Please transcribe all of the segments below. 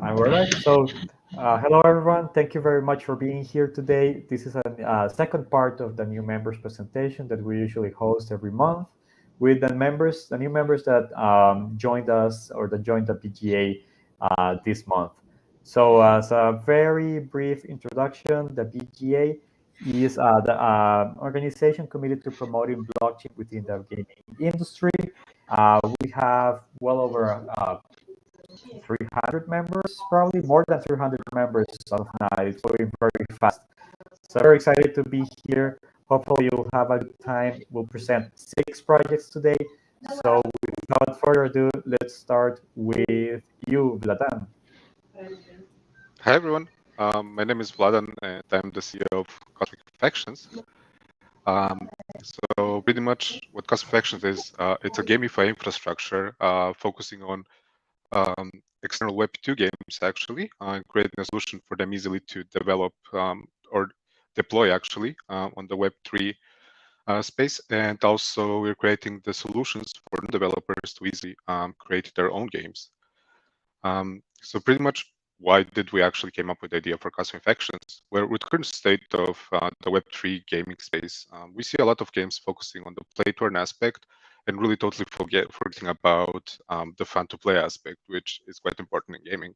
All right. Hello everyone. Thank you very much for being here today. This is a second part of the new members presentation that we usually host every month with the new members that joined us or that joined the BGA this month. So, as a very brief introduction, the BGA is the organization committed to promoting blockchain within the gaming industry. We have well over 300 members, probably more than 300 members of now. It's going very fast. So very excited to be here. Hopefully you'll have a good time. We'll present 6 projects today. So without further ado, let's start with you, Vladan. Hi everyone, my name is Vladan and I'm the CEO of COSMICFACTIONS. So pretty much what COSMICFACTIONS is, it's a gamified infrastructure focusing on external Web2 games actually, and creating a solution for them easily to develop or deploy actually on the Web3 space. And also we're creating the solutions for developers to easily create their own games. So pretty much why did we actually came up with the idea for COSMICFACTIONS? Where with current state of the Web3 gaming space, we see a lot of games focusing on the play to earn aspect and really totally forgetting about the fun to play aspect, which is quite important in gaming.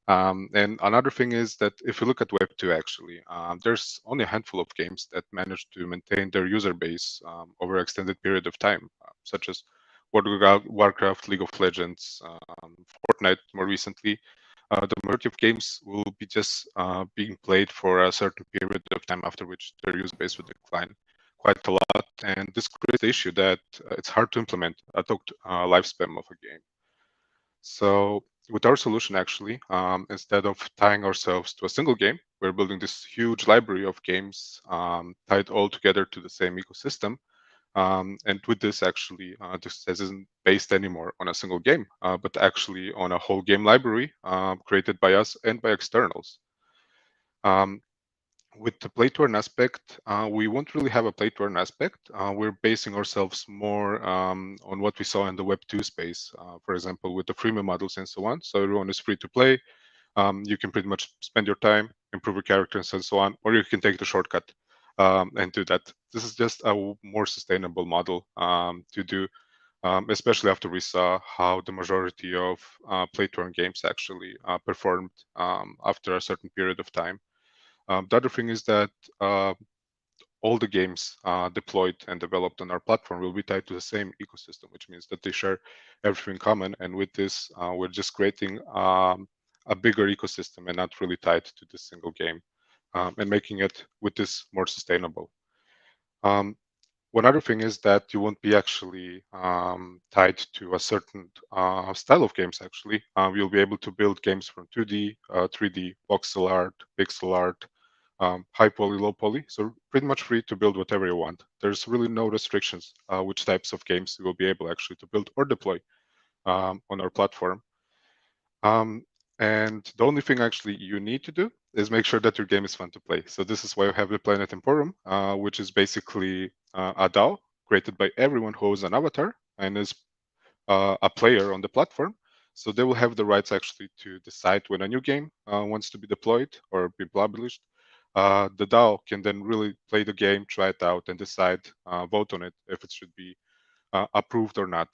And another thing is that if you look at Web2 actually, there's only a handful of games that manage to maintain their user base over an extended period of time, such as World of Warcraft, League of Legends, Fortnite more recently. The majority of games will be just being played for a certain period of time, after which their user base will decline quite a lot. And this creates the issue that it's hard to implement a talked lifespan of a game. So with our solution, actually, instead of tying ourselves to a single game, we're building this huge library of games tied all together to the same ecosystem. And with this, actually, this isn't based anymore on a single game, but actually on a whole game library created by us and by externals. With the play to earn aspect, we won't really have a play to earn aspect. We're basing ourselves more on what we saw in the Web2 space, for example, with the freemium models and so on. So everyone is free to play. You can pretty much spend your time, improve your characters and so on, or you can take the shortcut and do that. This is just a more sustainable model to do, especially after we saw how the majority of play to earn games actually performed after a certain period of time. The other thing is that all the games deployed and developed on our platform will be tied to the same ecosystem, which means that they share everything common. And with this, we're just creating a bigger ecosystem and not really tied to this single game, and making it with this more sustainable. One other thing is that you won't be actually tied to a certain style of games, actually. You'll be able to build games from 2D, 3D, voxel art, pixel art, high poly, low poly. So pretty much free to build whatever you want. There's really no restrictions which types of games you will be able actually to build or deploy on our platform. And the only thing actually you need to do is make sure that your game is fun to play. So this is why we have the Planet Emporium, which is basically a DAO created by everyone who owns an avatar and is a player on the platform. So they will have the rights actually to decide when a new game wants to be deployed or be published. The DAO can then really play the game, try it out, and decide, vote on it if it should be approved or not.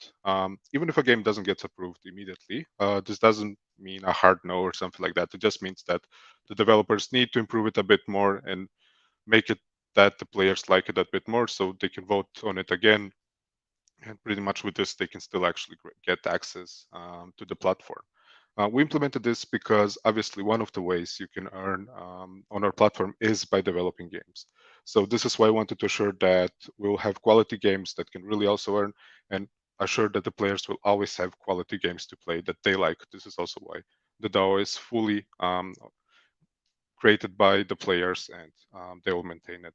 Even if a game doesn't get approved immediately, this doesn't mean a hard no or something like that. It just means that the developers need to improve it a bit more and make it that the players like it a bit more so they can vote on it again. And pretty much with this, they can still actually get access to the platform. We implemented this because obviously one of the ways you can earn on our platform is by developing games. So this is why I wanted to assure that we'll have quality games that can really also earn, and assure that the players will always have quality games to play that they like. This is also why the DAO is fully created by the players, and they will maintain it.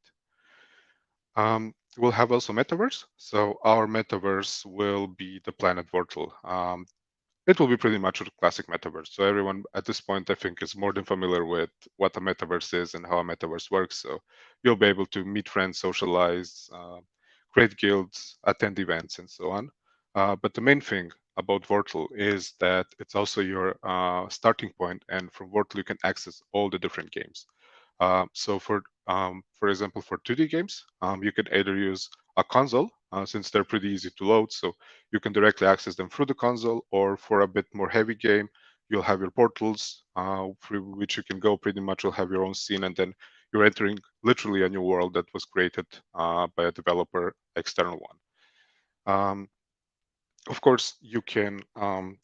We'll have also metaverse. So our metaverse will be the Planet Virtual. It will be pretty much a classic metaverse. So everyone at this point, I think, is more than familiar with what a metaverse is and how a metaverse works. So you'll be able to meet friends, socialize, create guilds, attend events, and so on. But the main thing about Vortal is that it's also your starting point, and from Vortal you can access all the different games. So for example, for 2D games, you can either use a console, since they're pretty easy to load, so you can directly access them through the console, or for a bit more heavy game, you'll have your portals through which you can go. Pretty much you'll have your own scene, and then you're entering literally a new world that was created by a developer, external one. Of course, you can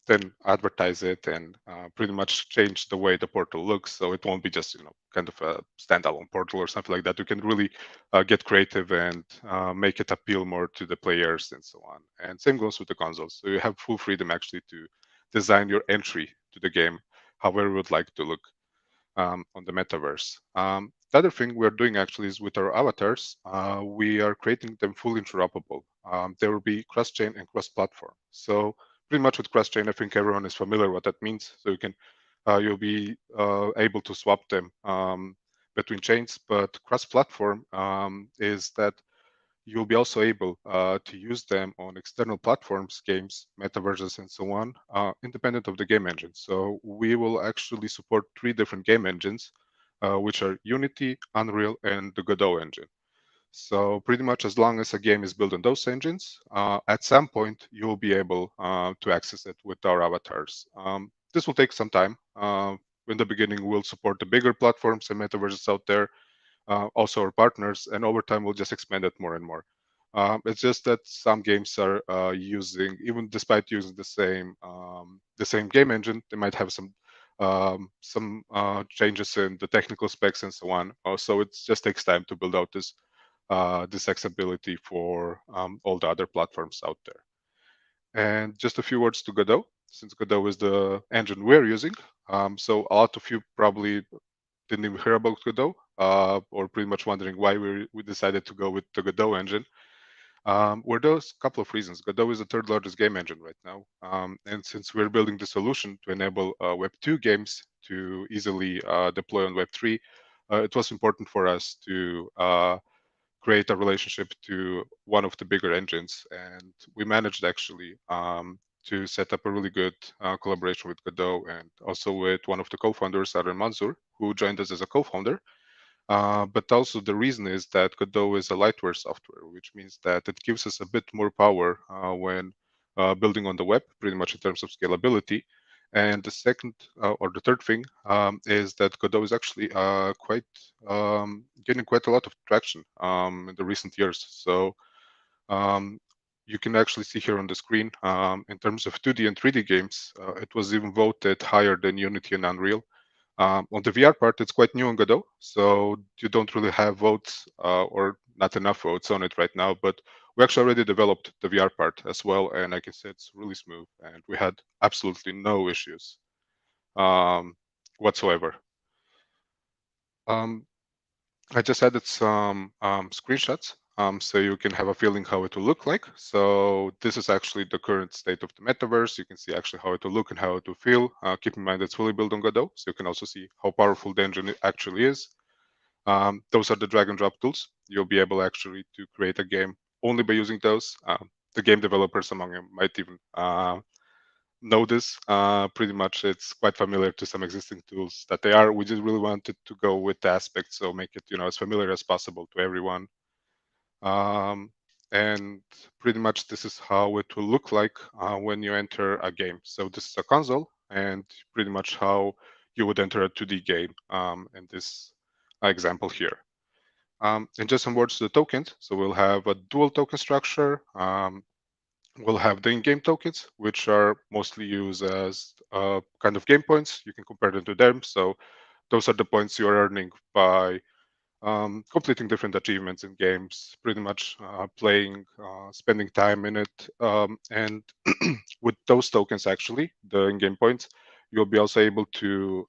then advertise it and pretty much change the way the portal looks, so it won't be just kind of a standalone portal or something like that. You can really get creative and make it appeal more to the players and so on. And same goes with the consoles. So you have full freedom actually to design your entry to the game however you would like to look on the metaverse. The other thing we're doing actually is with our avatars, we are creating them fully interoperable. There will be cross-chain and cross-platform. So pretty much with cross-chain, I think everyone is familiar what that means. So you'll be able to swap them between chains, but cross-platform is that you'll be also able to use them on external platforms, games, metaverses, and so on, independent of the game engine. So we will actually support 3 different game engines, which are Unity, Unreal, and the Godot engine. So pretty much as long as a game is built on those engines, at some point you'll be able to access it with our avatars. This will take some time. In the beginning, we'll support the bigger platforms and metaverses out there, also our partners, and over time we'll just expand it more and more. It's just that some games are using, even despite using the same game engine, they might have some changes in the technical specs and so on. So it just takes time to build out this accessibility for all the other platforms out there. And just a few words to Godot, since Godot is the engine we're using. So a lot of you probably didn't even hear about Godot, or pretty much wondering why we decided to go with the Godot engine. Well, there's a couple of reasons. Godot is the 3rd largest game engine right now. And since we're building the solution to enable Web 2 games to easily deploy on Web 3, it was important for us to create a relationship to one of the bigger engines. And we managed actually to set up a really good collaboration with Godot, and also with one of the co-founders, Aaron Mansour, who joined us as a co-founder. But also the reason is that Godot is a lightware software, which means that it gives us a bit more power when building on the web, pretty much in terms of scalability. And the second or the third thing is that Godot is actually getting quite a lot of traction in the recent years. So you can actually see here on the screen, in terms of 2D and 3D games, it was even voted higher than Unity and Unreal. On the VR part, it's quite new on Godot, so you don't really have votes or not enough votes on it right now, but we actually already developed the VR part as well, and I can say it's really smooth, and we had absolutely no issues whatsoever. I just added some screenshots so you can have a feeling how it will look like. So this is actually the current state of the metaverse. You can see actually how it will look and how it will feel. Keep in mind it's fully built on Godot, so you can also see how powerful the engine actually is. Those are the drag and drop tools. You'll be able actually to create a game only by using those. The game developers among them might even know this. Pretty much it's quite familiar to some existing tools that they are. We just really wanted to go with the aspect, so make it as familiar as possible to everyone. And pretty much this is how it will look like when you enter a game. So this is a console, and pretty much how you would enter a 2D game in this example here. And just some words to the tokens. So we'll have a dual token structure. We'll have the in-game tokens, which are mostly used as kind of game points. You can compare them to them. So those are the points you are earning by completing different achievements in games, pretty much playing, spending time in it. And with those tokens, actually, the in-game points, you'll be also able to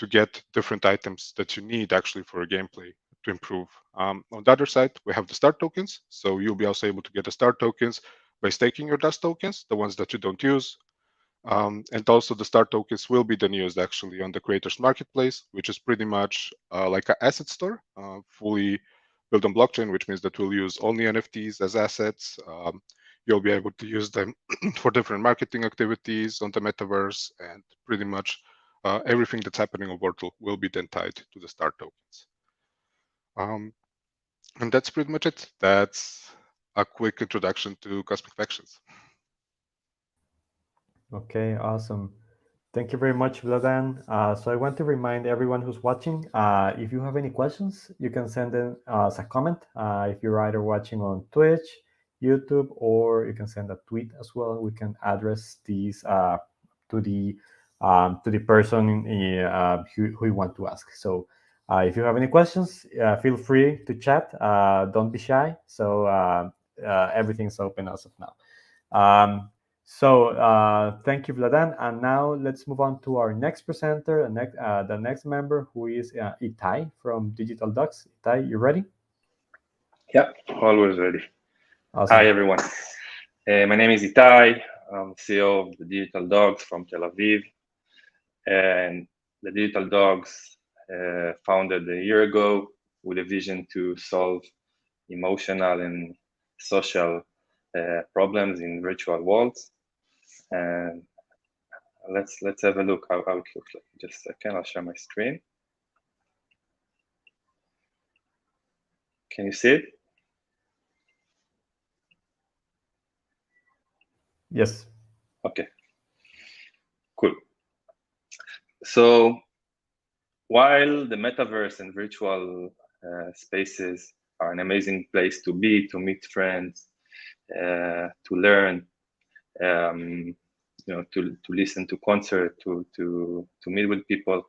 get different items that you need actually for a gameplay to improve. On the other side, we have the start tokens. So you'll be also able to get the start tokens by staking your dust tokens, the ones that you don't use. And also the start tokens will be then used actually on the creators marketplace, which is pretty much like an asset store, fully built on blockchain, which means that we'll use only NFTs as assets. you'll be able to use them for different marketing activities on the metaverse, and pretty much everything that's happening on Portal will be then tied to the star tokens. And that's pretty much it. That's a quick introduction to Cosmic Factions. Okay, awesome. Thank you very much, Vladan. So I want to remind everyone who's watching, if you have any questions, you can send them as a comment. If you're either watching on Twitch, YouTube, or you can send a tweet as well. We can address these to the person who you want to ask. So if you have any questions, feel free to chat. Don't be shy. So everything's open as of now. Thank you, Vladan. And now let's move on to our next presenter, the next member, who is Itai from Digital Dogs. Itai, you ready? Yeah, always ready. Awesome. Hi, everyone. My name is Itai. I'm CEO of the Digital Dogs from Tel Aviv. And the Digital Dogs founded a year ago with a vision to solve emotional and social problems in virtual worlds. And let's have a look how it looks like. Just a second, I'll share my screen. Can you see it? Yes. Okay, cool. So while the metaverse and virtual spaces are an amazing place to be, to meet friends, to learn, to listen to concert, to meet with people,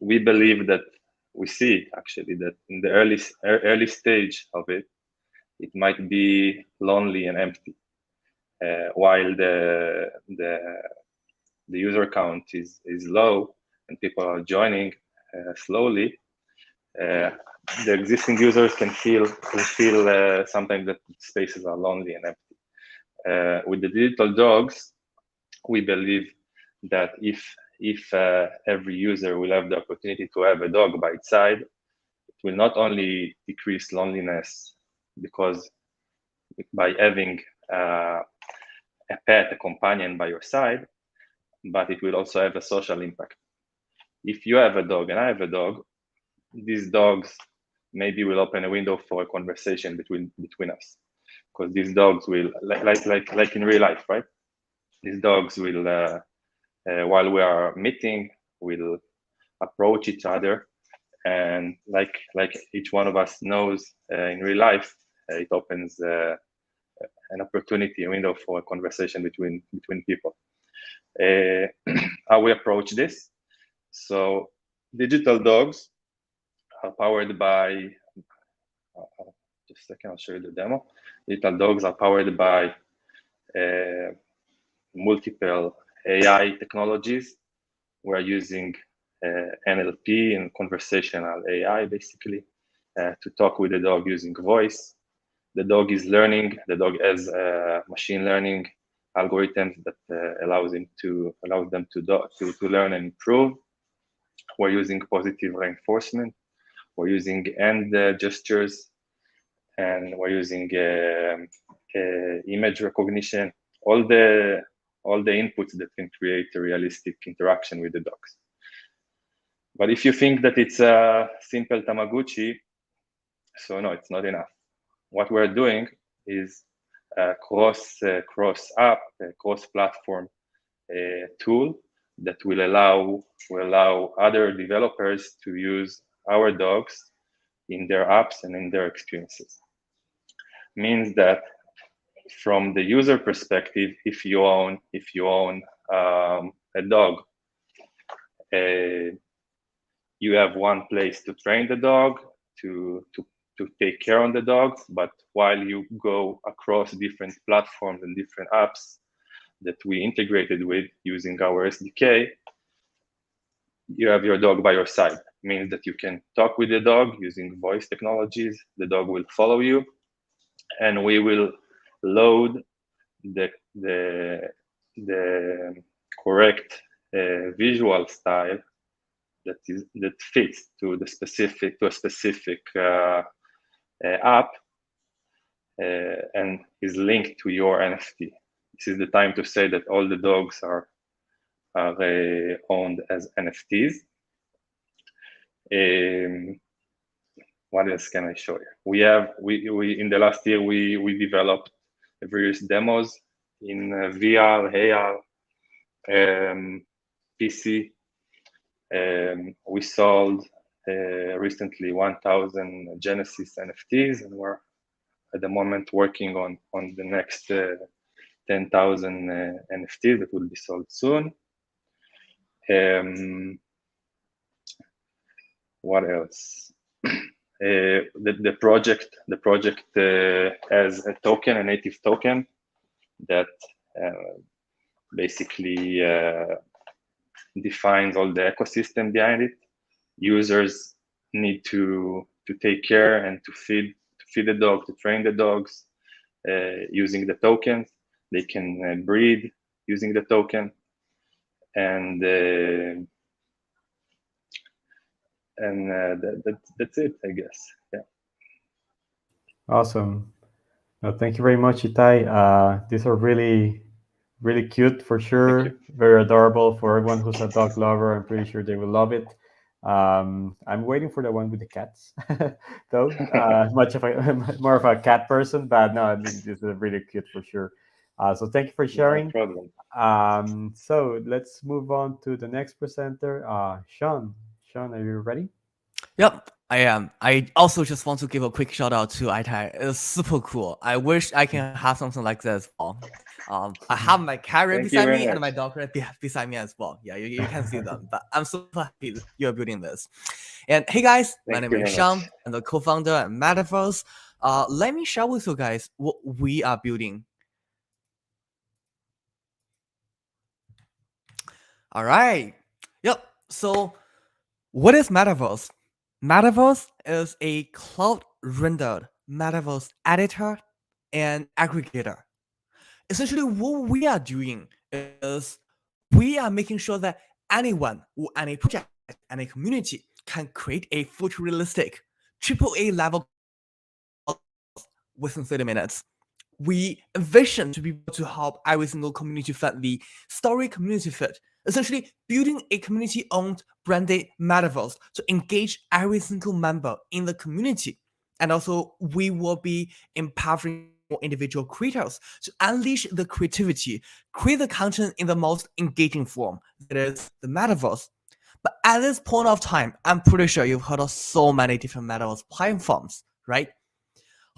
we believe that we see actually that in the early stage of it, it might be lonely and empty, while the user count is low and people are joining slowly. The existing users can feel sometimes that spaces are lonely and empty. With the Digital Dogs, we believe that if every user will have the opportunity to have a dog by its side, it will not only decrease loneliness, because by having a pet, a companion by your side, but it will also have a social impact. If you have a dog and I have a dog, these dogs maybe will open a window for a conversation between us, because these dogs will, like in real life, right? These dogs will, while we are meeting, will approach each other, and like each one of us knows in real life, it opens an opportunity, a window for a conversation between people. How we approach this? So Digital Dogs are powered by, just a second, I'll show you the demo. Digital Dogs are powered by multiple AI technologies. We're using NLP and conversational AI, basically, to talk with the dog using voice. The dog is learning. The dog has machine learning algorithms that allows them to learn and improve. We're using positive reinforcement. We're using hand gestures, and we're using image recognition. All the inputs that can create a realistic interaction with the dogs. But if you think that it's a simple Tamagotchi, so no, it's not enough. What we're doing is a cross-app, cross-platform tool that will allow other developers to use our dogs in their apps and in their experiences. Means that from the user perspective, if you own a dog, you have one place to train the dog, to take care of the dogs, but while you go across different platforms and different apps that we integrated with using our SDK, you have your dog by your side. It means that you can talk with the dog using voice technologies. The dog will follow you, and we will load the correct visual style that fits to a specific app and is linked to your NFT. This is the time to say that all the dogs are owned as NFTs. What else can I show you? We in the last year we developed various demos in VR, AR, PC. We sold recently 1,000 Genesis NFTs, and we're at the moment working on the next 10,000 NFTs that will be sold soon. What else? The project has a token, a native token that basically defines all the ecosystem behind it. Users need to take care and to feed the dog, to train the dogs using the tokens. They can breed using the token, and that's it, I guess. Yeah. Awesome. Thank you very much, Itai. These are really cute for sure. Very adorable for everyone who's a dog lover. I'm pretty sure they will love it. I'm waiting for the one with the cats, though. More of a cat person, but no, this is really cute for sure. So thank you for sharing. No problem. So let's move on to the next presenter, Sean. Sean, are you ready? Yep, I am. I also just want to give a quick shout out to Itai. It's super cool. I wish I can have something like this as well. I have my carrot beside me and my dog beside me as well. Yeah, you can see them. But I'm super happy that you're building this. And hey guys, my name is Sean. I'm the co-founder at Metaverse. Let me share with you guys what we are building. All right. Yep. So what is Metaverse? Metaverse is a cloud-rendered Metaverse editor and aggregator. Essentially, what we are doing is we are making sure that anyone or any project, any community can create a photorealistic AAA level within 30 minutes. We envision to be able to help every single community-friendly story community fit, essentially building a community-owned branded metaverse to engage every single member in the community. And also, we will be empowering individual creators to unleash the creativity, create the content in the most engaging form, that is the metaverse. But at this point of time, I'm pretty sure you've heard of so many different metaverse platforms, right?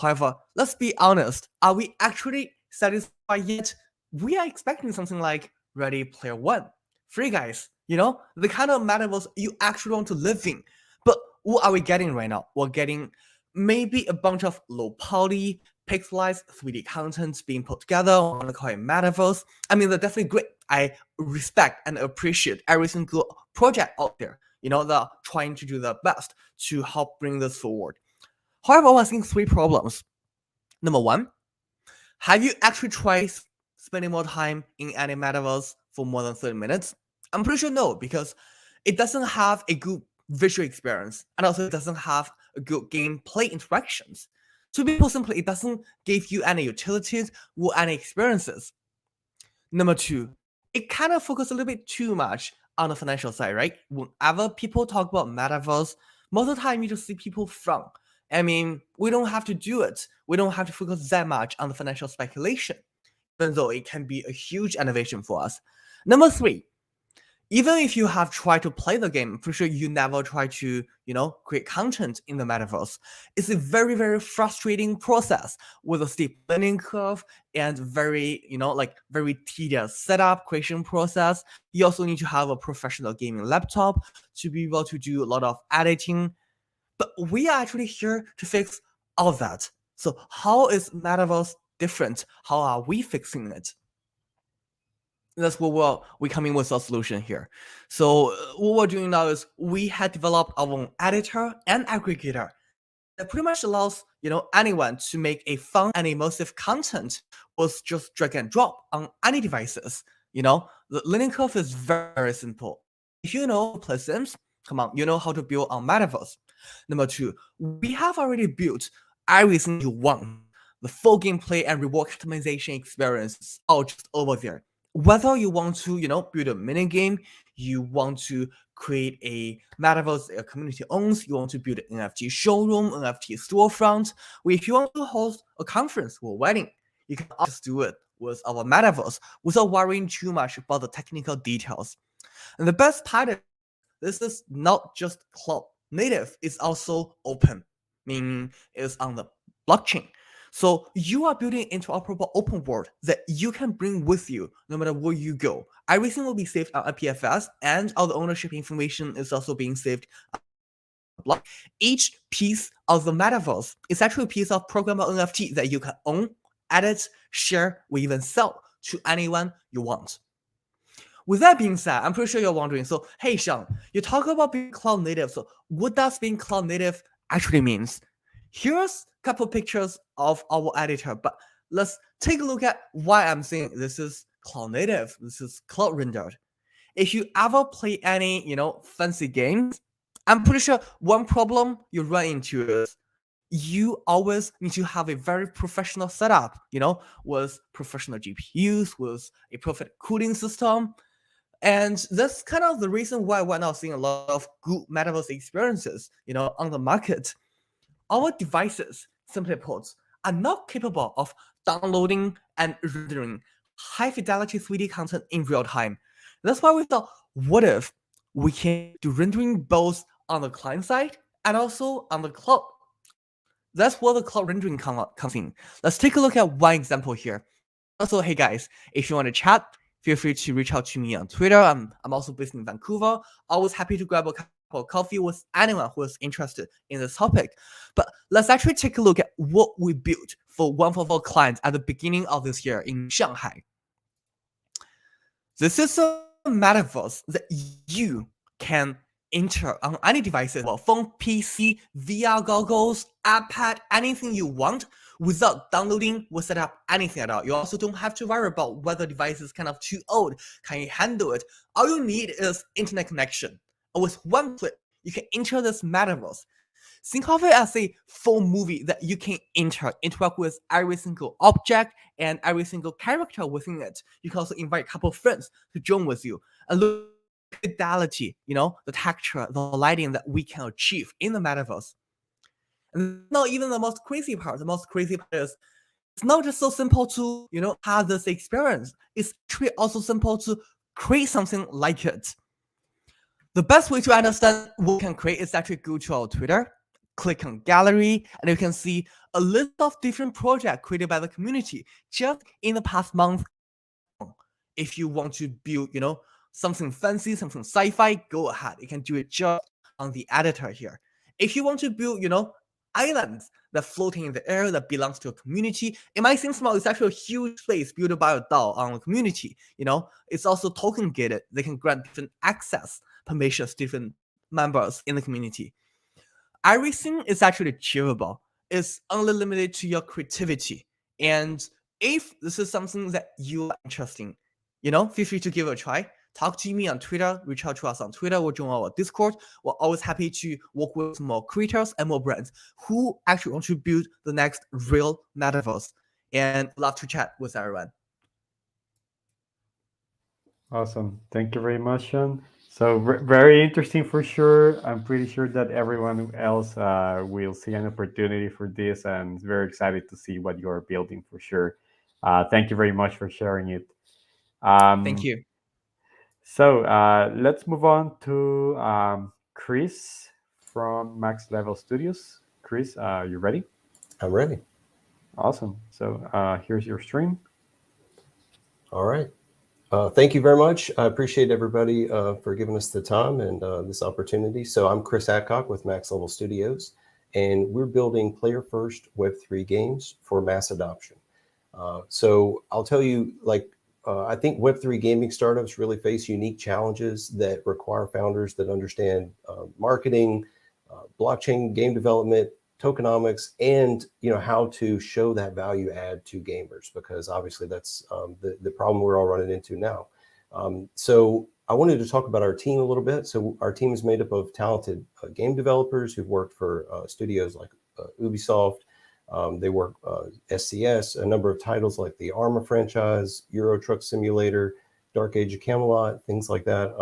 However, let's be honest, are we actually satisfied yet? We are expecting something like Ready Player One. Free guys, the kind of metaverse you actually want to live in. But what are we getting right now? We're getting maybe a bunch of low poly, pixelized 3D content being put together. I want to call it metaverse. I mean, they're definitely great. I respect and appreciate every single project out there. They're trying to do their best to help bring this forward. However, we're seeing three problems. Number one, have you actually tried spending more time in any metaverse for more than 30 minutes? I'm pretty sure no, because it doesn't have a good visual experience, and also it doesn't have a good gameplay interactions. To be put simply, it doesn't give you any utilities or any experiences. Number two, it kind of focuses a little bit too much on the financial side, right? Whenever people talk about metaverse, most of the time you just see people frown. I mean, we don't have to do it. We don't have to focus that much on the financial speculation, even though it can be a huge innovation for us. Number three, even if you have tried to play the game, I'm pretty sure you never try to, create content in the metaverse. It's a very, very frustrating process with a steep learning curve and very, very tedious setup creation process. You also need to have a professional gaming laptop to be able to do a lot of editing. But we are actually here to fix all that. So how is Metaverse different? How are we fixing it? That's what we're coming with a solution here. So what we're doing now is we had developed our own editor and aggregator that pretty much allows anyone to make a fun and immersive content with just drag and drop on any devices. The learning curve is very, very simple. If you know play Sims, come on, you know how to build on Metaverse. Number two, we have already built everything you want. the full gameplay and reward customization experience is all just over there. Whether you want to, build a mini game, you want to create a metaverse a community owns, you want to build an NFT showroom, NFT storefront, or if you want to host a conference or wedding, you can just do it with our metaverse without worrying too much about the technical details. And the best part is this is not just cloud native, it's also open, meaning it's on the blockchain. So you are building interoperable open world that you can bring with you no matter where you go. Everything will be saved on IPFS, and all the ownership information is also being saved on the block. Each piece of the metaverse is actually a piece of programmable NFT that you can own, edit, share, or even sell to anyone you want. With that being said, I'm pretty sure you're wondering, so hey Sean, you talk about being cloud native, so what does being cloud native actually means? Here's a couple pictures of our editor, but let's take a look at why I'm saying this is cloud native, this is cloud rendered. If you ever play any, fancy games, I'm pretty sure one problem you run into is you always need to have a very professional setup, with professional GPUs, with a perfect cooling system. And that's kind of the reason why we're now seeing a lot of good metaverse experiences, on the market. Our devices, simply put, are not capable of downloading and rendering high fidelity 3D content in real time. That's why we thought, what if we can do rendering both on the client side and also on the cloud? That's where the cloud rendering comes in. Let's take a look at one example here. Also, hey guys, if you want to chat, feel free to reach out to me on Twitter. I'm also based in Vancouver. Always happy to grab a cup of coffee with anyone who is interested in this topic. But let's actually take a look at what we built for one of our clients at the beginning of this year in Shanghai. This is a metaverse that you can enter on any devices, phone, PC, VR goggles, iPad, anything you want, without downloading or set up anything at all. You also don't have to worry about whether the device is kind of too old. Can you handle it? All you need is internet connection. And with one click, you can enter this metaverse. Think of it as a full movie that you can interact with every single object and every single character within it. You can also invite a couple of friends to join with you. And look at the fidelity, the texture, the lighting that we can achieve in the metaverse. And not even the most crazy part. The most crazy part is it's not just so simple to, have this experience. It's actually also simple to create something like it. The best way to understand what we can create is actually go to our Twitter, click on gallery, and you can see a list of different projects created by the community just in the past month. If you want to build, something fancy, something sci-fi, go ahead. You can do it just on the editor here. If you want to build, islands that floating in the air that belongs to a community, it might seem small. It's actually a huge place built by a DAO on a community. It's also token gated. They can grant different access permissions, different members in the community. Everything is actually achievable. It's only limited to your creativity. And if this is something that you are interested in, feel free to give it a try. Talk to me on Twitter, reach out to us on Twitter, or join our Discord. We're always happy to work with more creators and more brands who actually want to build the next real metaverse. And love to chat with everyone. Awesome. Thank you very much, Sean. So very interesting for sure. I'm pretty sure that everyone else will see an opportunity for this, and very excited to see what you're building for sure. Thank you very much for sharing it. Thank you. So let's move on to Chris from Max Level Studios. Chris, you ready? I'm ready. Awesome. So here's your stream. All right. Thank you very much. I appreciate everybody for giving us the time and this opportunity. So I'm Chris Adcock with Max Level Studios, and we're building player-first Web3 games for mass adoption. So I'll tell you, I think Web3 gaming startups really face unique challenges that require founders that understand marketing, blockchain game development, tokenomics, and how to show that value add to gamers, because obviously that's the problem we're all running into now. So I wanted to talk about our team a little bit. So our team is made up of talented game developers who've worked for studios like Ubisoft, They work SCS, a number of titles like the Arma franchise, Euro Truck Simulator, Dark Age of Camelot, things like that.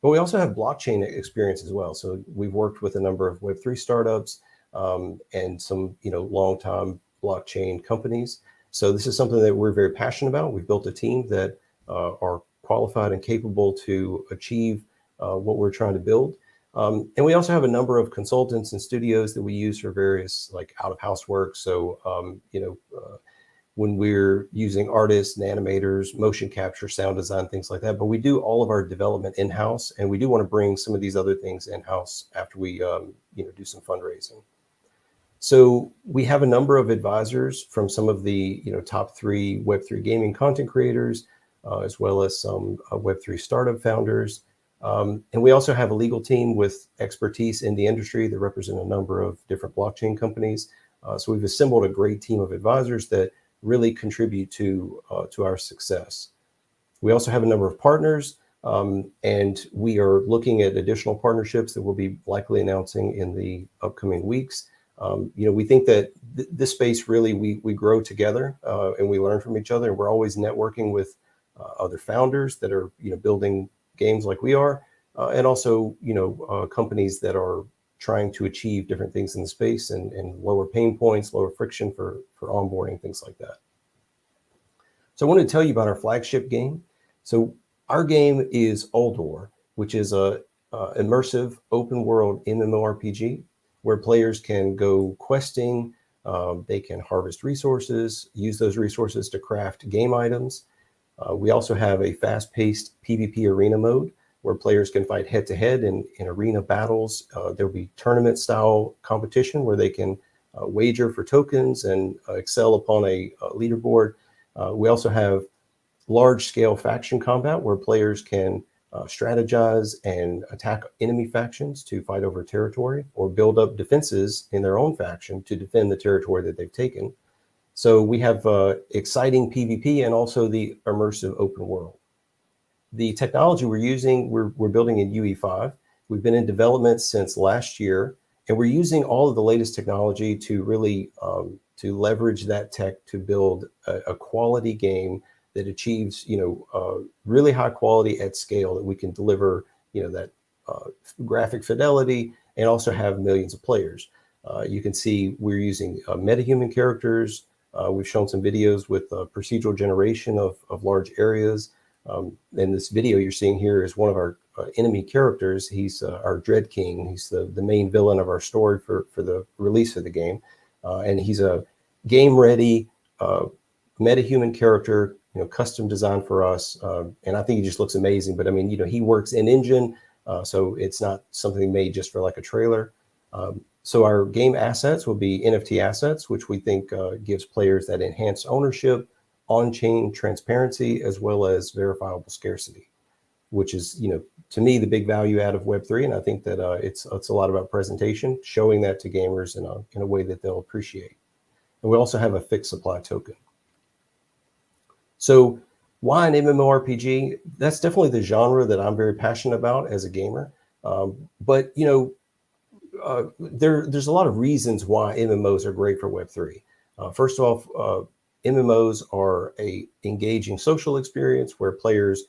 But we also have blockchain experience as well. So we've worked with a number of Web3 startups and some, long-time blockchain companies. So this is something that we're very passionate about. We've built a team that are qualified and capable to achieve what we're trying to build. And we also have a number of consultants and studios that we use for various like out-of-house work. So, when we're using artists and animators, motion capture, sound design, things like that. But we do all of our development in-house, and we do want to bring some of these other things in-house after we, do some fundraising. So we have a number of advisors from some of the, top 3 Web3 gaming content creators, as well as some Web3 startup founders. And we also have a legal team with expertise in the industry that represent a number of different blockchain companies. So we've assembled a great team of advisors that really contribute to our success. We also have a number of partners, and we are looking at additional partnerships that we'll be likely announcing in the upcoming weeks. We think that this space really, we grow together and we learn from each other, and we're always networking with other founders that are, building games like we are, and also, companies that are trying to achieve different things in the space and lower pain points, lower friction for onboarding, things like that. So I want to tell you about our flagship game. So our game is Uldor, which is a immersive open world MMORPG where players can go questing, they can harvest resources, use those resources to craft game items. We also have a fast-paced PvP arena mode where players can fight head-to-head in arena battles. There'll be tournament-style competition where they can wager for tokens and excel upon a leaderboard. We also have large-scale faction combat where players can strategize and attack enemy factions to fight over territory or build up defenses in their own faction to defend the territory that they've taken. So we have exciting PvP and also the immersive open world. The technology we're using, we're building in UE5. We've been in development since last year, and we're using all of the latest technology to really to leverage that tech to build a quality game that achieves, really high quality at scale that we can deliver, that graphic fidelity and also have millions of players. You can see we're using metahuman characters. We've shown some videos with procedural generation of large areas. And this video you're seeing here is one of our enemy characters. He's our Dread King. He's the main villain of our story for the release of the game. And he's a game-ready metahuman character, custom designed for us. And I think he just looks amazing. But I mean, he works in engine, so it's not something made just for like a trailer. So our game assets will be NFT assets, which we think gives players that enhanced ownership, on-chain transparency, as well as verifiable scarcity, which is, to me, the big value add of Web3. And I think that it's a lot about presentation, showing that to gamers in a way that they'll appreciate. And we also have a fixed supply token. So why an MMORPG? That's definitely the genre that I'm very passionate about as a gamer. But, there's a lot of reasons why MMOs are great for Web3. First off, MMOs are a engaging social experience where players,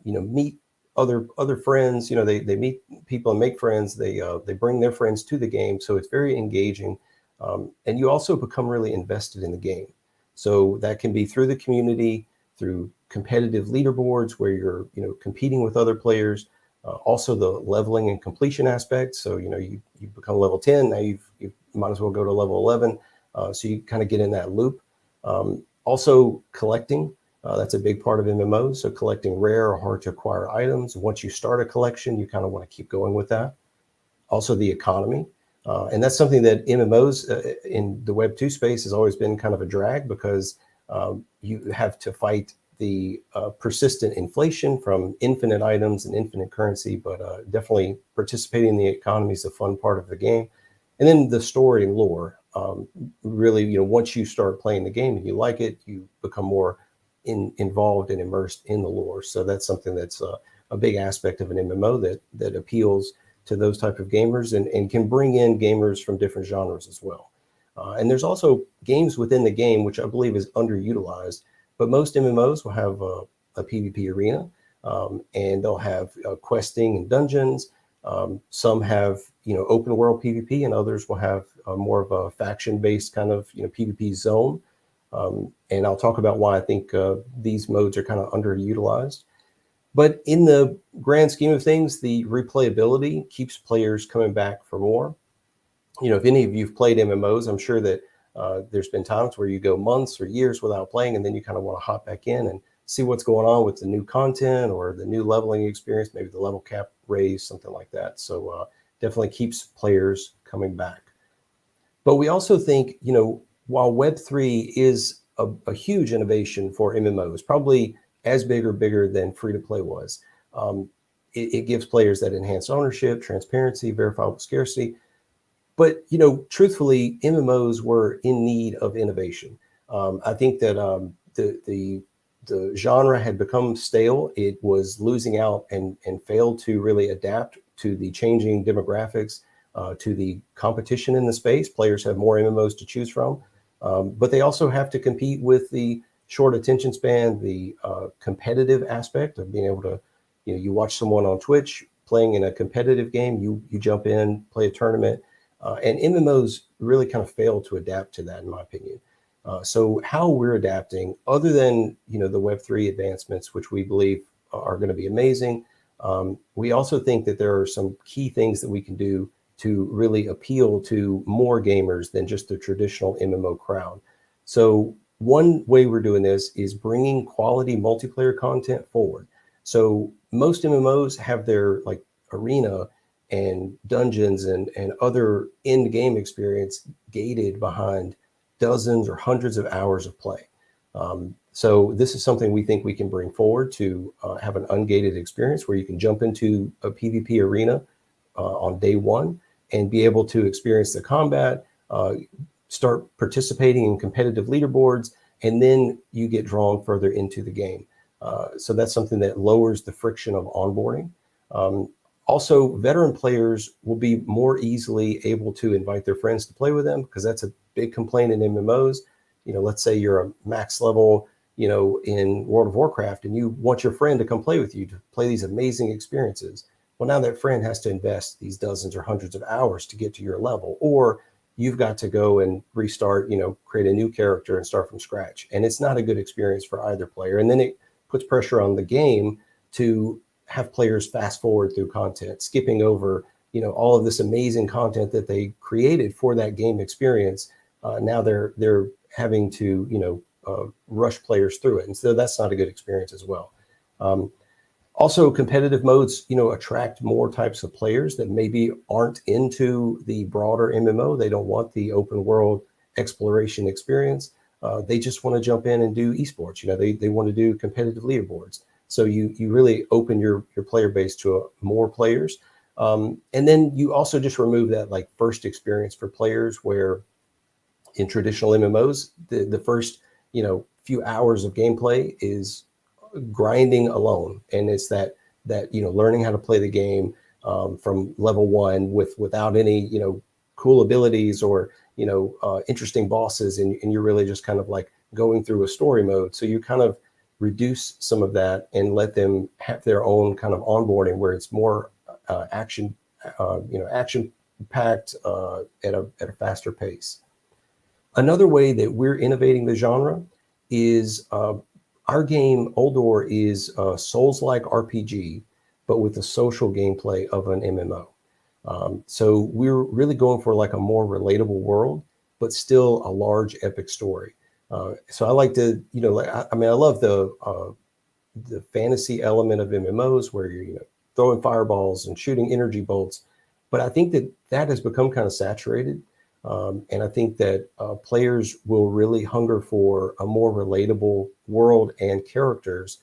meet other friends. They meet people and make friends. They bring their friends to the game, so it's very engaging, and you also become really invested in the game. So that can be through the community, through competitive leaderboards where you're competing with other players. Also the leveling and completion aspect. So you become level 10, now you might as well go to level 11. So you kind of get in that loop. Also collecting, that's a big part of MMOs. So collecting rare or hard to acquire items. Once you start a collection, you kind of want to keep going with that. Also the economy. And that's something that MMOs in the Web2 space has always been kind of a drag because you have to fight the persistent inflation from infinite items and infinite currency, but definitely participating in the economy is a fun part of the game. And then the story and lore. Really, once you start playing the game and you like it, you become more involved and immersed in the lore. So that's something that's a big aspect of an MMO that appeals to those type of gamers and can bring in gamers from different genres as well. And there's also games within the game, which I believe is underutilized, but most MMOs will have a PvP arena, and they'll have questing and dungeons. Some have, open world PvP, and others will have more of a faction-based kind of, PvP zone. And I'll talk about why I think these modes are kind of underutilized. But in the grand scheme of things, the replayability keeps players coming back for more. If any of you've played MMOs, I'm sure that there's been times where you go months or years without playing, and then you kind of want to hop back in and see what's going on with the new content or the new leveling experience, maybe the level cap raise, something like that. So definitely keeps players coming back. But we also think, while Web3 is a huge innovation for MMOs, probably as big or bigger than free-to-play was, it gives players that enhanced ownership, transparency, verifiable scarcity. But, truthfully, MMOs were in need of innovation. I think that the genre had become stale. It was losing out and failed to really adapt to the changing demographics, to the competition in the space. Players have more MMOs to choose from, but they also have to compete with the short attention span, the competitive aspect of being able to, you watch someone on Twitch playing in a competitive game, you jump in, play a tournament, and MMOs really kind of fail to adapt to that, in my opinion. So how we're adapting, other than the Web3 advancements, which we believe are going to be amazing, we also think that there are some key things that we can do to really appeal to more gamers than just the traditional MMO crowd. So one way we're doing this is bringing quality multiplayer content forward. So most MMOs have their arena and dungeons and other end game experience gated behind dozens or hundreds of hours of play. So this is something we think we can bring forward to have an ungated experience where you can jump into a PvP arena on day one and be able to experience the combat, start participating in competitive leaderboards, and then you get drawn further into the game. So that's something that lowers the friction of onboarding. Also, veteran players will be more easily able to invite their friends to play with them, because that's a big complaint in MMOs. Let's say you're a max level, in World of Warcraft, and you want your friend to come play with you to play these amazing experiences. Well, now that friend has to invest these dozens or hundreds of hours to get to your level, or you've got to go and restart, create a new character and start from scratch. And it's not a good experience for either player. And then it puts pressure on the game to have players fast forward through content, skipping over, all of this amazing content that they created for that game experience. Now they're having to, rush players through it. And so that's not a good experience as well. Also, competitive modes, attract more types of players that maybe aren't into the broader MMO. They don't want the open world exploration experience. They just want to jump in and do esports. They want to do competitive leaderboards. So you really open your player base to more players. And then you also just remove that first experience for players, where in traditional MMOs, the first, few hours of gameplay is grinding alone. And it's that learning how to play the game from level one without any, cool abilities or, interesting bosses. And you're really just kind of going through a story mode. So you kind of reduce some of that and let them have their own kind of onboarding, where it's more action packed at a faster pace. Another way that we're innovating the genre is our game, Uldor, is a Souls-like RPG, but with the social gameplay of an MMO. So we're really going for a more relatable world, but still a large epic story. So I like to, I love the fantasy element of MMOs, where you're, throwing fireballs and shooting energy bolts. But I think that has become kind of saturated. And I think that players will really hunger for a more relatable world and characters.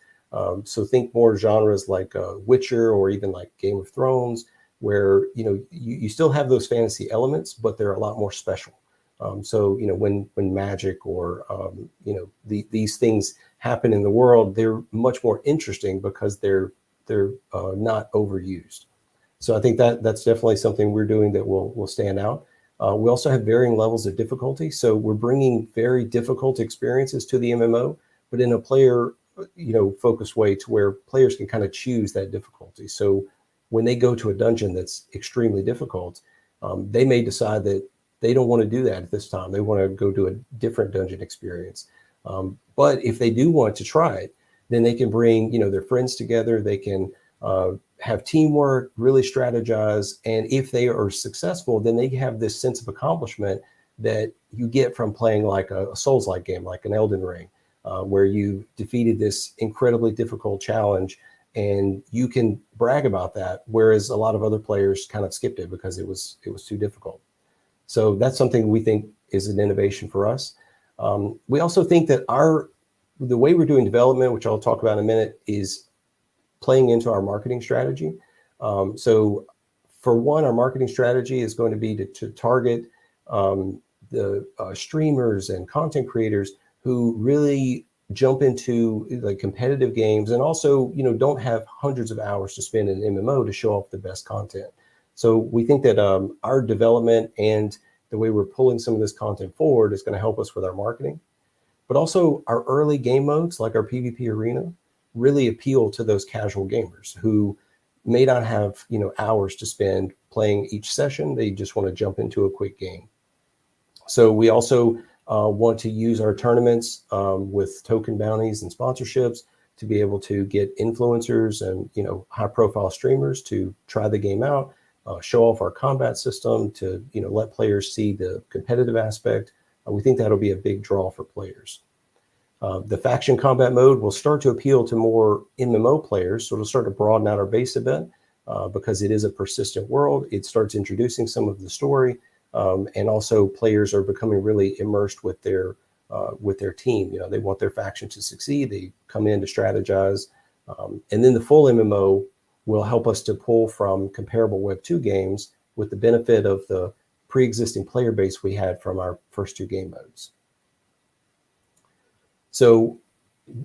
So think more genres like Witcher, or even like Game of Thrones, where you still have those fantasy elements, but they're a lot more special. So when magic or these things happen in the world, they're much more interesting because they're not overused. So I think that's definitely something we're doing that will stand out. We also have varying levels of difficulty. So we're bringing very difficult experiences to the MMO, but in a player, focused way to where players can kind of choose that difficulty. So when they go to a dungeon that's extremely difficult, they may decide that they don't want to do that at this time. They want to go to a different dungeon experience. But if they do want to try it, then they can bring, their friends together. They can have teamwork, really strategize. And if they are successful, then they have this sense of accomplishment that you get from playing like a Souls-like game, like an Elden Ring, where you defeated this incredibly difficult challenge, and you can brag about that. Whereas a lot of other players kind of skipped it because it was too difficult. So that's something we think is an innovation for us. We also think that the way we're doing development, which I'll talk about in a minute, is playing into our marketing strategy. So for one, our marketing strategy is going to be to target the streamers and content creators who really jump into like competitive games, and also, don't have hundreds of hours to spend in MMO to show off the best content. So we think that our development and the way we're pulling some of this content forward is going to help us with our marketing. But also our early game modes, like our PvP arena, really appeal to those casual gamers who may not have, hours to spend playing each session. They just want to jump into a quick game. So we also want to use our tournaments with token bounties and sponsorships to be able to get influencers and, high-profile streamers to try the game out, show off our combat system, to, let players see the competitive aspect. We think that'll be a big draw for players. The faction combat mode will start to appeal to more MMO players, so it'll start to broaden out our base a bit because it is a persistent world. It starts introducing some of the story, and also players are becoming really immersed with their team. They want their faction to succeed. They come in to strategize, and then the full MMO will help us to pull from comparable Web 2 games with the benefit of the pre-existing player base we had from our first two game modes. So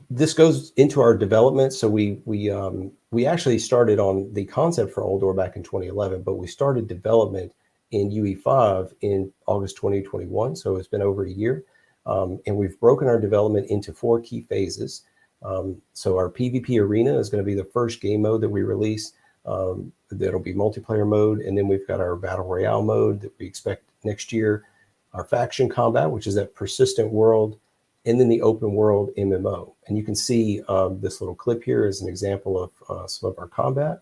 this goes into our development. So we actually started on the concept for Oldor back in 2011, but we started development in UE5 in August 2021. So it's been over a year, and we've broken our development into 4 key phases. So our PvP arena is going to be the first game mode that we release. That'll be multiplayer mode, and then we've got our battle royale mode that we expect next year. Our faction combat, which is that persistent world, and then the open world MMO. And you can see this little clip here as an example of some of our combat.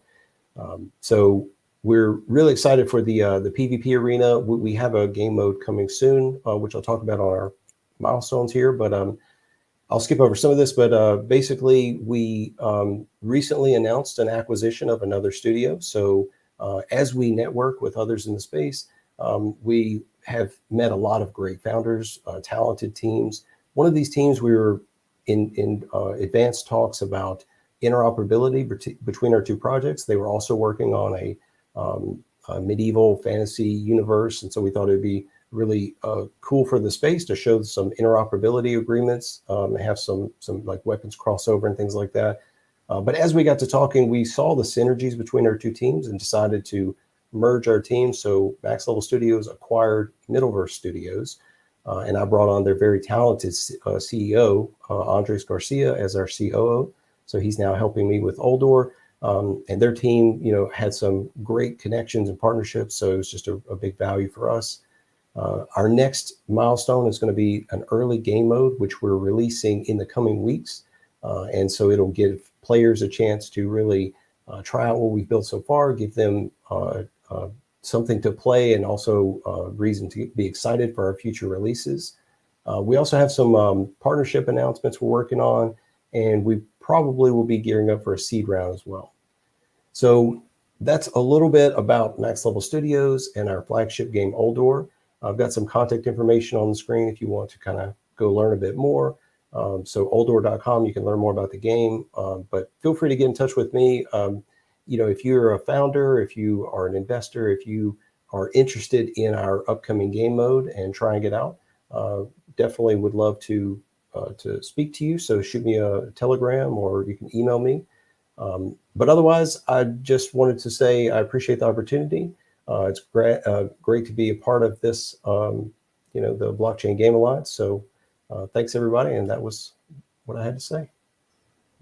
So we're really excited for the PvP arena. We have a game mode coming soon, which I'll talk about on our milestones here, but I'll skip over some of this. But basically, we recently announced an acquisition of another studio. So as we network with others in the space, we have met a lot of great founders, talented teams. One of these teams, we were in advanced talks about interoperability between our two projects. They were also working on a medieval fantasy universe, and so we thought it'd be really cool for the space to show some interoperability agreements, have some like weapons crossover and things like that. But as we got to talking, we saw the synergies between our two teams and decided to merge our teams. So Max Level Studios acquired Middleverse Studios. And I brought on their very talented CEO, Andres Garcia, as our COO. So he's now helping me with Oldor. And their team, had some great connections and partnerships. So it was just a big value for us. Our next milestone is going to be an early game mode, which we're releasing in the coming weeks. And so it'll give players a chance to really try out what we've built so far, give them something to play, and also reason to be excited for our future releases. We also have some partnership announcements we're working on, and we probably will be gearing up for a seed round as well. So that's a little bit about Max Level Studios and our flagship game Oldor. I've got some contact information on the screen if you want to kind of go learn a bit more. So oldor.com, you can learn more about the game, but feel free to get in touch with me. If you're a founder, if you are an investor, if you are interested in our upcoming game mode and trying it out, definitely would love to speak to you. So shoot me a telegram or you can email me. But otherwise, I just wanted to say I appreciate the opportunity. It's great to be a part of this, the Blockchain Game Alliance. So thanks, everybody. And that was what I had to say.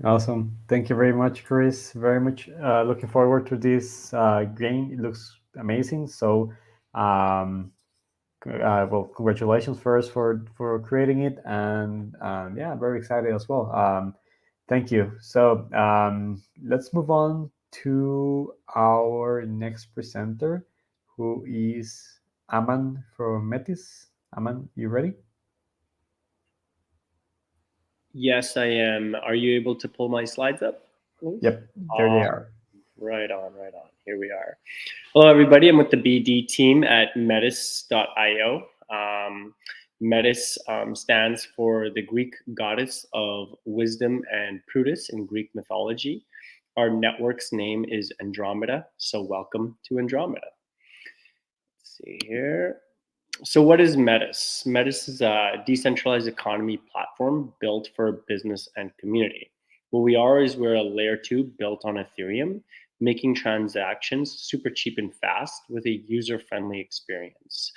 Awesome. Thank you very much, Chris. Very much looking forward to this game. It looks amazing. So, well, congratulations first for creating it, and yeah, very excited as well. Thank you. So let's move on to our next presenter, who is Aman from Metis. Aman, you ready? Yes, I am. Are you able to pull my slides up, please? Yep, there they are. Right on, right on. Here we are. Hello, everybody. I'm with the BD team at Metis.io. Metis stands for the Greek goddess of wisdom and prudence in Greek mythology. Our network's name is Andromeda, so welcome to Andromeda. Let's see here. So what is Metis? Metis is a decentralized economy platform built for business and community. What we are is we're a layer 2 built on Ethereum, making transactions super cheap and fast with a user-friendly experience.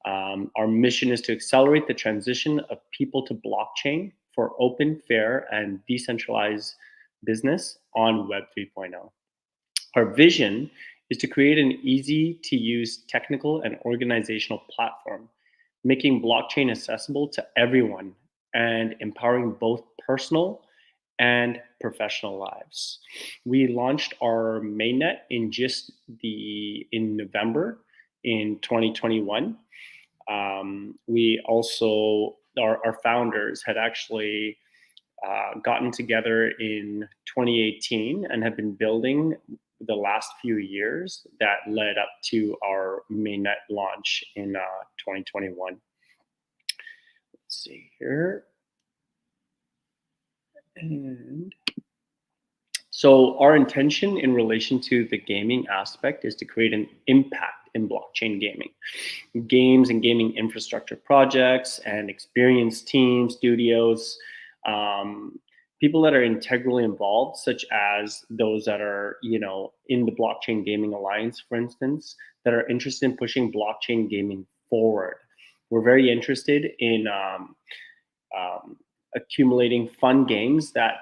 Our mission is to accelerate the transition of people to blockchain for open, fair, and decentralized business on Web 3.0. Our vision is to create an easy-to-use technical and organizational platform, making blockchain accessible to everyone and empowering both personal and professional lives. We launched our mainnet in November in 2021. We also, our founders had actually gotten together in 2018 and have been building the last few years that led up to our mainnet launch in 2021. Let's see here. And so our intention in relation to the gaming aspect is to create an impact in blockchain gaming. Games and gaming infrastructure projects and experienced teams, studios, people that are integrally involved, such as those that are, in the Blockchain Gaming Alliance, for instance, that are interested in pushing blockchain gaming forward. We're very interested in accumulating fun games that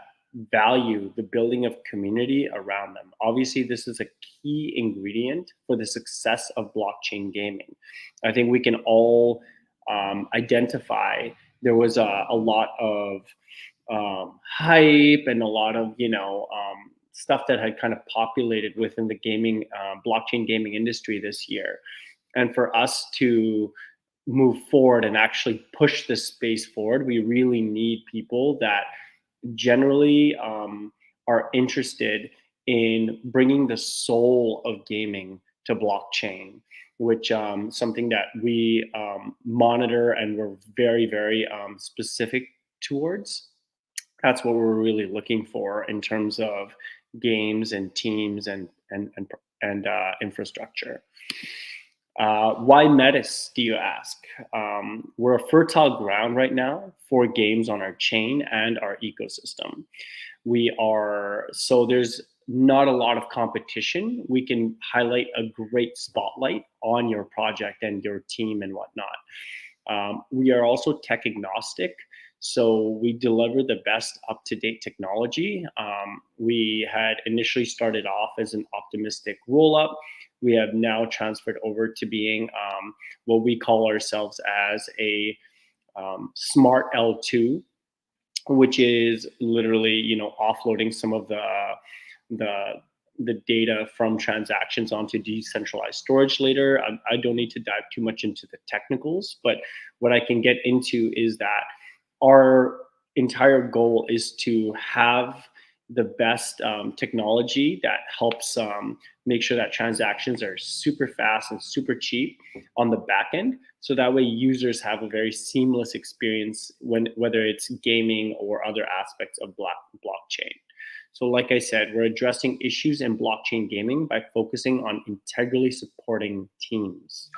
value the building of community around them. Obviously, this is a key ingredient for the success of blockchain gaming. I think we can all identify there was a lot of hype and a lot of stuff that had kind of populated within the gaming blockchain gaming industry this year, and for us to move forward and actually push this space forward, we really need people that generally are interested in bringing the soul of gaming to blockchain, which something that we monitor and we're very, very specific towards. That's what we're really looking for in terms of games and teams and infrastructure. Why Metis, do you ask? We're a fertile ground right now for games on our chain and our ecosystem. So there's not a lot of competition. We can highlight a great spotlight on your project and your team and whatnot. We are also tech agnostic. So we deliver the best up-to-date technology. We had initially started off as an optimistic roll-up. We have now transferred over to being what we call ourselves as a smart L2, which is literally, offloading some of the data from transactions onto decentralized storage later. I don't need to dive too much into the technicals, but what I can get into is that our entire goal is to have the best technology that helps make sure that transactions are super fast and super cheap on the back end. So that way users have a very seamless experience whether it's gaming or other aspects of blockchain. So like I said, we're addressing issues in blockchain gaming by focusing on integrally supporting teams.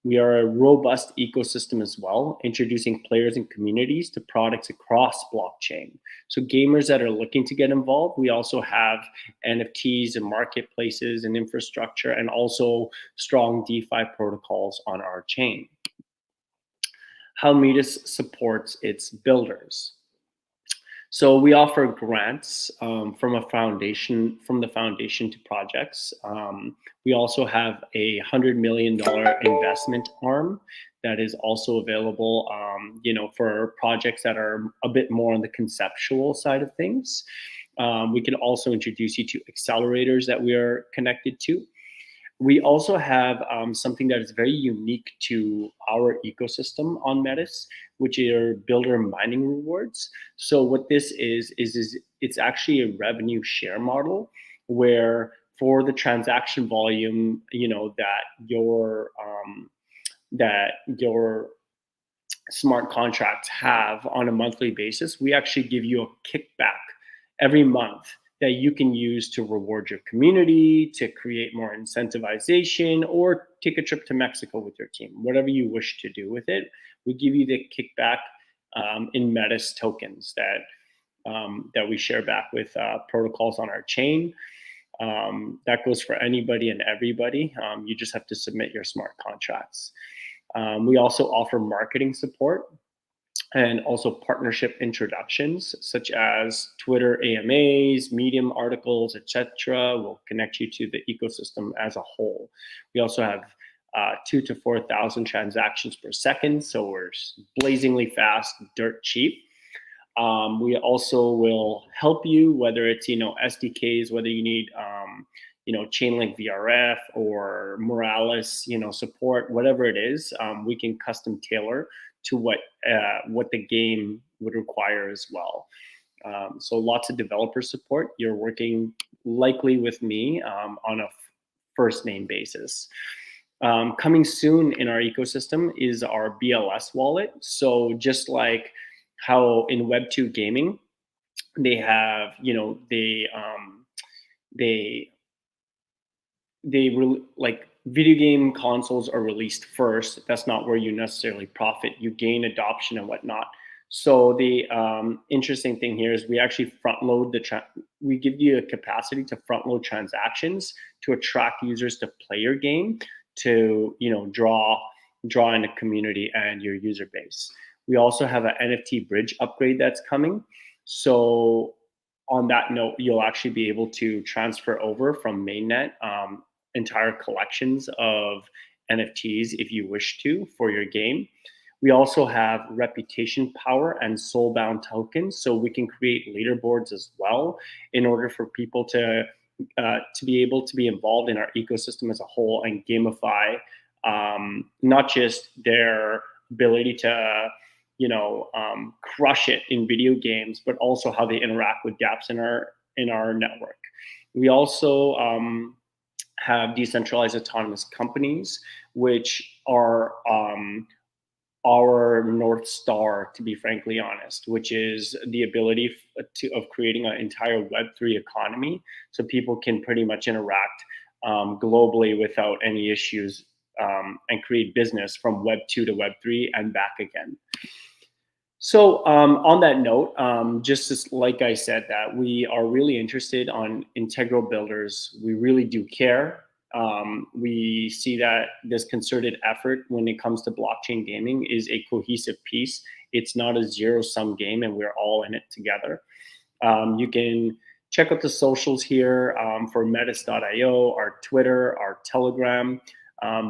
We are a robust ecosystem as well, introducing players and communities to products across blockchain. So gamers that are looking to get involved, we also have NFTs and marketplaces and infrastructure, and also strong DeFi protocols on our chain. How Metis supports its builders. So we offer grants from the foundation to projects. We also have a $100 million investment arm that is also available, for projects that are a bit more on the conceptual side of things. We can also introduce you to accelerators that we are connected to. We also have something that is very unique to our ecosystem on Metis, which are builder mining rewards. So what this is it's actually a revenue share model where for the transaction volume, that your smart contracts have on a monthly basis, we actually give you a kickback every month that you can use to reward your community, to create more incentivization, or take a trip to Mexico with your team, whatever you wish to do with it. We give you the kickback in Metis tokens that we share back with protocols on our chain. That goes for anybody and everybody. You just have to submit your smart contracts. We also offer marketing support and also partnership introductions, such as Twitter AMAs, Medium articles, etc. will connect you to the ecosystem as a whole. We also have 2,000 to 4,000 transactions per second, so we're blazingly fast, dirt cheap. We also will help you, whether it's SDKs, whether you need Chainlink VRF or Morales support, whatever it is, we can custom tailor to what the game would require as well. So lots of developer support. You're working likely with me on a first name basis. Coming soon in our ecosystem is our BLS wallet. So just like how in Web2 gaming, they have, like video game consoles are released first. That's not where you necessarily profit. You gain adoption and whatnot. So the interesting thing here is we actually front load we give you a capacity to front load transactions to attract users to play your game, to draw in a community and your user base. We also have an NFT bridge upgrade that's coming. So on that note, you'll actually be able to transfer over from mainnet entire collections of NFTs if you wish to for your game. We also have reputation power and soulbound tokens, so we can create leaderboards as well in order for people to be able to be involved in our ecosystem as a whole and gamify not just their ability to crush it in video games, but also how they interact with dApps in our network. We also have decentralized autonomous companies, which are our North Star, to be frankly honest, which is the ability of creating an entire Web3 economy so people can pretty much interact globally without any issues and create business from Web2 to Web3 and back again. So on that note, just as, like I said, that we are really interested on integral builders. We really do care. We see that this concerted effort when it comes to blockchain gaming is a cohesive piece. It's not a zero-sum game, and we're all in it together. You can check out the socials here for metis.io, our Twitter, our Telegram,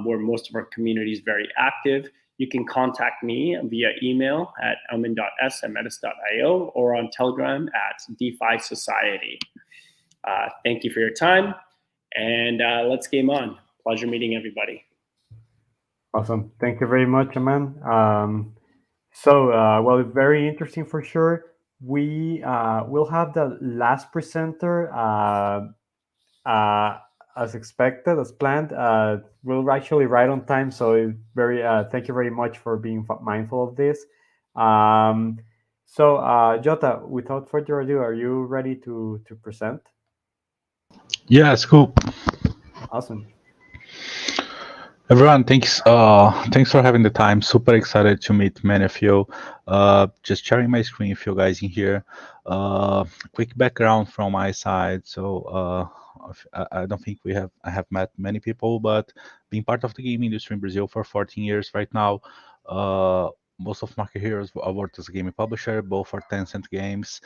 where most of our community is very active. You can contact me via email at elman.s@metis.io or on Telegram at DeFi Society. Thank you for your time, and let's game on. Pleasure meeting everybody. Awesome. Thank you very much, Aman. Well, very interesting for sure. We will have the last presenter as expected, as planned. We're actually right on time, so thank you very much for being mindful of this. Jota, without further ado, are you ready to present? Yeah, it's cool. Awesome. Everyone, thanks for having the time. Super excited to meet many of you. Just sharing my screen with you guys in here. Quick background from my side. So I don't think I have met many people, but being part of the game industry in Brazil for 14 years right now. Most of my career I worked as a gaming publisher, both for Tencent Games,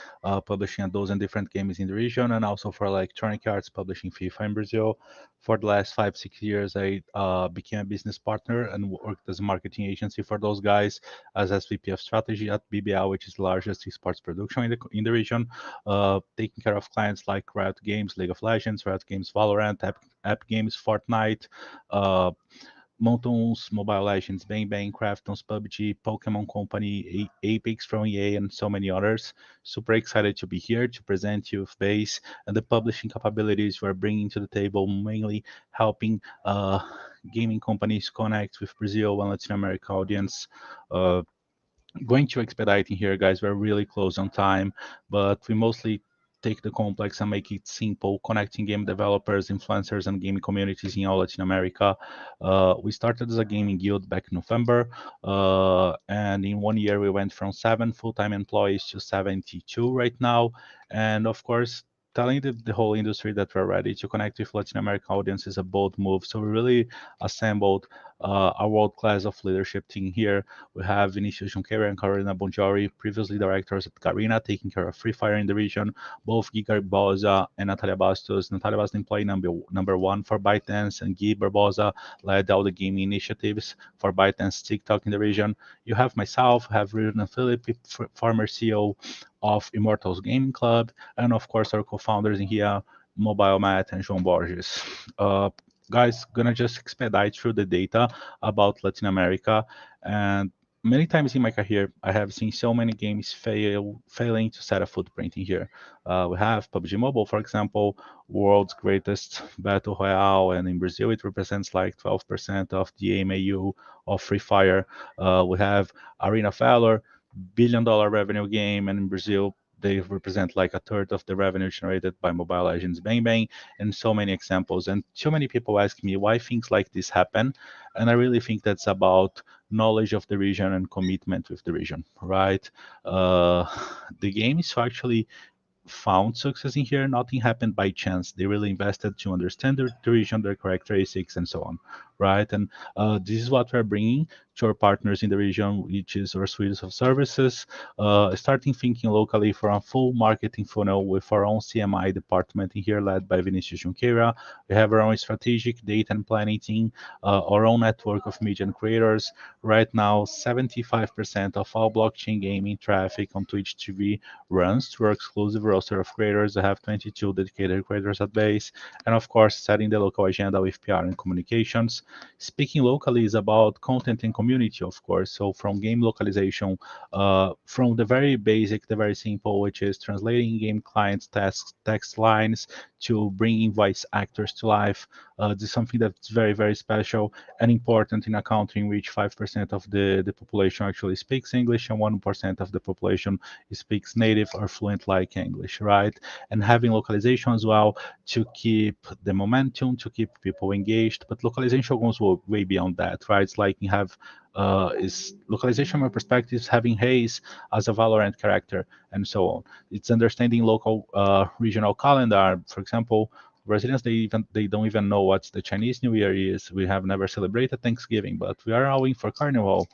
publishing a dozen different games in the region, and also for Electronic Arts, publishing FIFA in Brazil. For the last 5-6 years, I became a business partner and worked as a marketing agency for those guys as SVP of strategy at BGA, which is the largest esports production in the region, taking care of clients like Riot Games, League of Legends, Riot Games, Valorant, App Games, Fortnite, uh, Mountains, Mobile Legends, Bang Bang, Craftons, PUBG, Pokemon Company, Apex from EA, and so many others. Super excited to be here to present you with Base and the publishing capabilities we're bringing to the table, mainly helping gaming companies connect with Brazil and Latin America audience. Going to expediting here, guys. We're really close on time, but we mostly take the complex and make it simple, connecting game developers, influencers, and gaming communities in all Latin America. We started as a gaming guild back in November, and in 1 year we went from 7 full-time employees to 72 right now. And of course, telling the whole industry that we're ready to connect with Latin American audience is a bold move. So we really assembled a world-class of leadership team here. We have Vinicius Junqueira and Carolina Bongiori, previously directors at Garena, taking care of Free Fire in the region. Both Gui Barbosa and Natalia Bastos. Natalia was employee number one for ByteDance, and Gui Barbosa led all the gaming initiatives for ByteDance TikTok in the region. You have myself, have Renan Philip, former CEO of Immortals Gaming Club, and of course our co-founders in here, Mobile Matt and João Borges. Guys, gonna just expedite through the data about Latin America. And many times in my career, I have seen so many games failing to set a footprint in here. We have PUBG Mobile, for example, world's greatest battle royale, and in Brazil it represents like 12% of the MAU of Free Fire. We have Arena of Valor, billion-dollar revenue game, and in Brazil they represent like a third of the revenue generated by Mobile Legends Bang Bang, and so many examples. And too many people ask me why things like this happen, and I really think that's about knowledge of the region and commitment with the region, right? The game is actually found success in here. Nothing happened by chance. They really invested to understand the region, their characteristics, and so on, right? And this is what we're bringing to our partners in the region, which is our suite of services, starting thinking locally for a full marketing funnel with our own CMI department in here, led by Vinicius Junqueira. We have our own strategic data and planning team, our own network of media and creators. Right now, 75% of all blockchain gaming traffic on Twitch TV runs through our exclusive roster of creators. I have 22 dedicated creators at base, and of course, setting the local agenda with PR and communications. Speaking locally is about content and community, of course. So from game localization, from the very basic, the very simple, which is translating game clients text lines, to bringing voice actors to life. This is something that's very, very special and important in a country in which 5% of the population actually speaks English and 1% of the population speaks native or fluent like English, right? And having localization as well to keep the momentum, to keep people engaged. But localization goes way beyond that, right? It's like you have is localization from my perspective is having Haze as a Valorant character and so on. It's understanding local regional calendar. For example, Brazilians they don't even know what the Chinese New Year is. We have never celebrated Thanksgiving, but we are all in for Carnival.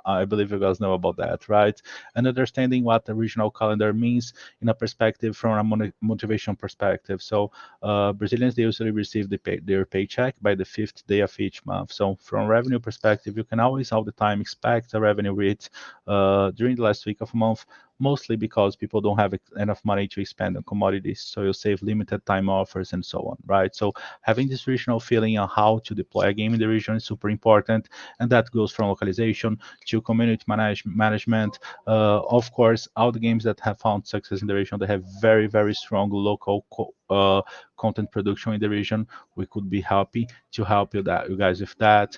I believe you guys know about that, right? And understanding what the regional calendar means in a perspective from a motivation perspective. So Brazilians they usually receive their paycheck by the 5th day of each month. So from a revenue perspective, you can always all the time expect a revenue rate during the last week of a month, mostly because people don't have enough money to spend on commodities. So you save limited time offers and so on, right? So having this regional feeling on how to deploy a game in the region is super important. And that goes from localization to community management. Of course, all the games that have found success in the region, they have very, very strong local content production in the region, we could be happy to help you guys with that,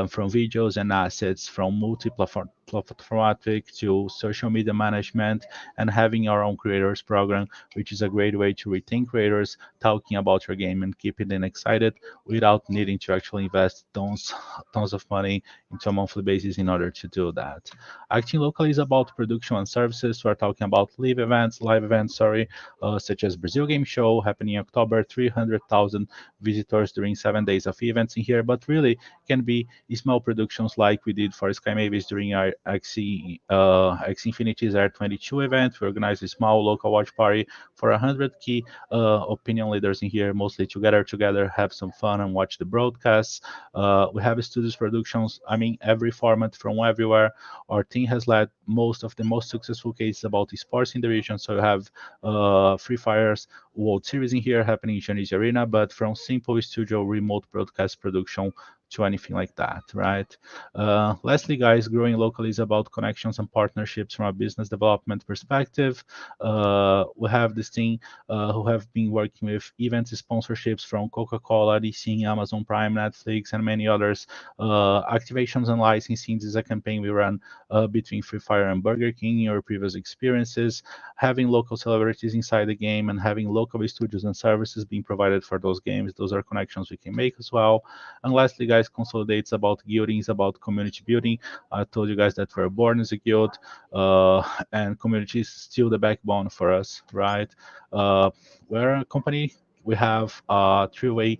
from videos and assets, from multi-platformatic to social media management, and having our own creators program, which is a great way to retain creators talking about your game and keeping them excited without needing to actually invest tons of money into a monthly basis in order to do that. Acting locally is about production and services. We're talking about live events, such as Brazil Game Show happening in October, 300,000 visitors during 7 days of events in here, but really can be small productions like we did for Sky Mavis during our X Infinity's R22 event. We organized a small local watch party for 100 key opinion leaders in here, mostly together, have some fun and watch the broadcasts. We have studios productions, I mean, every format from everywhere. Our team has led most of the most successful cases about esports in the region. So you have Free Fire's World Series in here happening in Chinese Arena, but from simple studio remote broadcast production to anything like that, right? Lastly, guys, growing locally is about connections and partnerships from a business development perspective. We have this team who have been working with event sponsorships from Coca-Cola, DC, Amazon Prime, Netflix, and many others. Activations and licensing is a campaign we run between Free Fire and Burger King in our previous experiences. Having local celebrities inside the game and having local studios and services being provided for those games, those are connections we can make as well. And lastly, guys, consolidates about guilding, is about community building. I told you guys that we're born as a guild, and community is still the backbone for us, right? We're a company. We have a three-way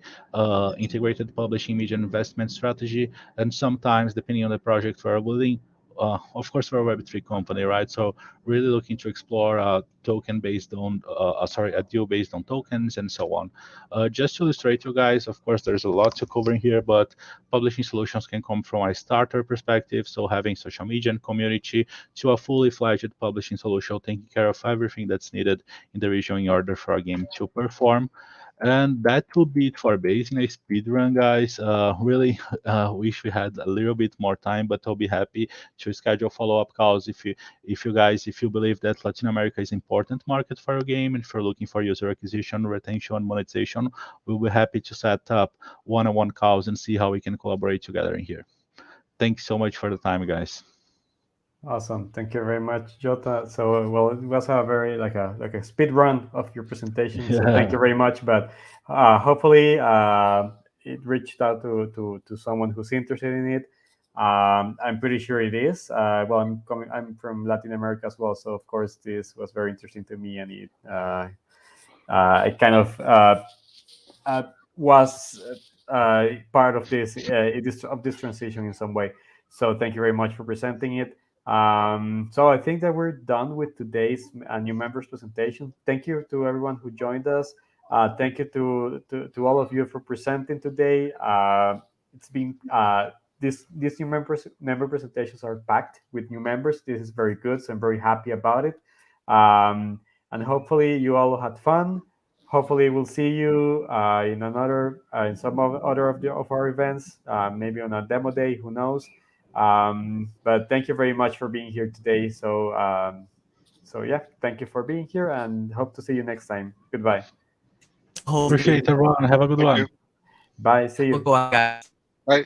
integrated publishing media investment strategy, and sometimes, depending on the project we're willing, of course, we're a Web3 company, right? So really looking to explore a deal based on tokens and so on. Just to illustrate you guys, of course, there's a lot to cover in here, but publishing solutions can come from a starter perspective. So having social media and community to a fully fledged publishing solution, taking care of everything that's needed in the region in order for a game to perform. And that will be it for basing a speed run, guys. Really wish we had a little bit more time, but I'll be happy to schedule follow-up calls if you believe that Latin America is an important market for your game, and if you're looking for user acquisition, retention, monetization, we'll be happy to set up one-on-one calls and see how we can collaborate together in here. Thanks so much for the time, guys. Awesome, thank you very much, Jota. So, well, it was a very like a speed run of your presentation. So, thank you very much. But hopefully, it reached out to someone who's interested in it. I'm pretty sure it is. Well, I'm from Latin America as well, so of course this was very interesting to me, and it kind of was part of this transition in some way. So thank you very much for presenting it. So I think that we're done with today's new members presentation. Thank you to everyone who joined us. Thank you to all of you for presenting today. It's been these new member presentations are packed with new members. This is very good, so I'm very happy about it. And hopefully you all had fun. Hopefully we'll see you in some other of our events, maybe on a demo day, who knows. But thank you very much for being here today. So yeah, thank you for being here, and hope to see you next time. Goodbye. Appreciate everyone. Have a good one. You. Bye. See you. Bye, guys. Bye.